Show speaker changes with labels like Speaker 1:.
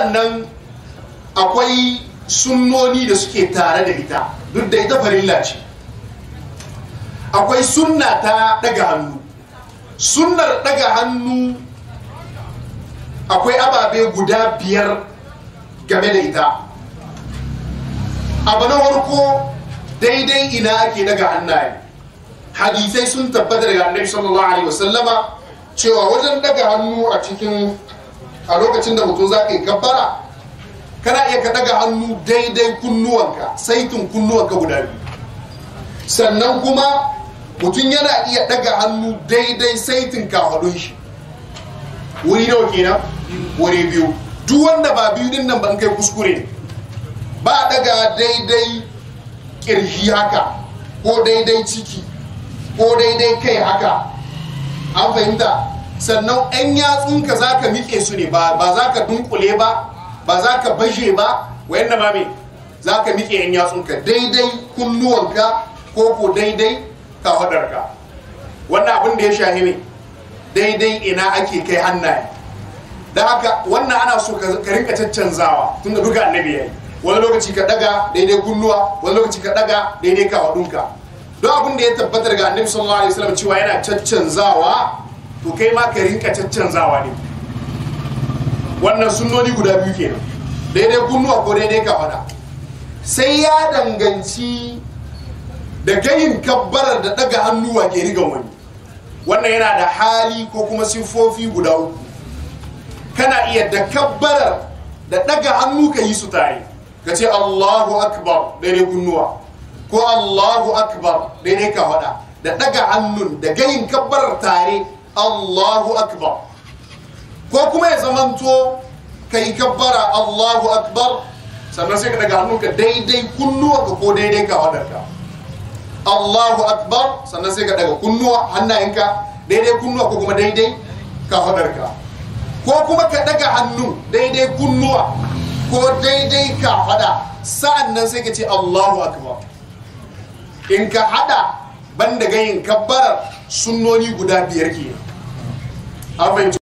Speaker 1: kabbaran nan akwai sunnoni da suke tare da ita, duk da ita farilla ce. Akwai sunna ta daga hannu. Sunnar daga hannu akwai ababe guda 5 game da ita. Abu na farko, daidai ina ake daga hannaye. Hadisai sun tabbata daga Annabi sallallahu alaihi wasallama cewa wajen daga hannu a lokacin da mutum zaka yi kabbara, kana iya ka daga hannu daidai kunnuwanka, saitin kunnuwanka guda 2. Sannan kuma mutum yana iya daga hannu daidai saitin kafadun shi. Wuri nawa kenan? Wuri 2. Duk wanda ba 2 din nan ban kai kuskure. Ba daga daidai kirji haka, ko daidai ciki, ko daidai kai haka. An fahimta? Sannan 'yan yatsunka za ka miƙe su ne, ba za ka dunkule ba za ka bashe ba, wayan da mame za ka miƙe 'yan yatsunka daidai kunnuwanka ko daidai kafadarka. Wannan abin da ya shahi ne daidai ina ake kai hannaye. Da haka wannan ana so ka rinka caccanzawa, tun da duka annabi ya yi. Wani lokaci ka daga daidai kunnuwa, wani lokaci ka daga daidai kafadunka. Don abin da ya tabbatar ga annabi sallallahu alaihi wasallam cewa yana caccanzawa, to kai ma ka rinka caccanzawa ne. Wannan sunnoni guda 2 kenan, daidai kunnuwa ko daidai kafada. Sai ya danganci da gayin kabbarar da daga hannuwa ke rigan wani. Wannan yana da hali ko kuma siffofi guda 3. Kana iya da kabbarar da daga hannu ka yi su tare, ka ce Allahu akbar daidai kunnuwa, ko Allahu akbar daidai kafada, da daga hannun da gayin kabbarar tare Allahu akbar. Ko kuma ya zamanto ka yi kabbara Allahu akbar, sannan sai ka daga hannunka daidai kunnuwa ko daidai kafadarka. Allahu akbar, sannan sai ka daga kunnuwa, hannayenka daidai kunnuwa ko kuma daidai kafadarka. Ko kuma ka daga hannu daidai kunnuwa ko daidai kafada, sa'an nan sai ka ce Allahu akbar. In ka hada banda gayin kabbarar, sunnoni guda 5 ke.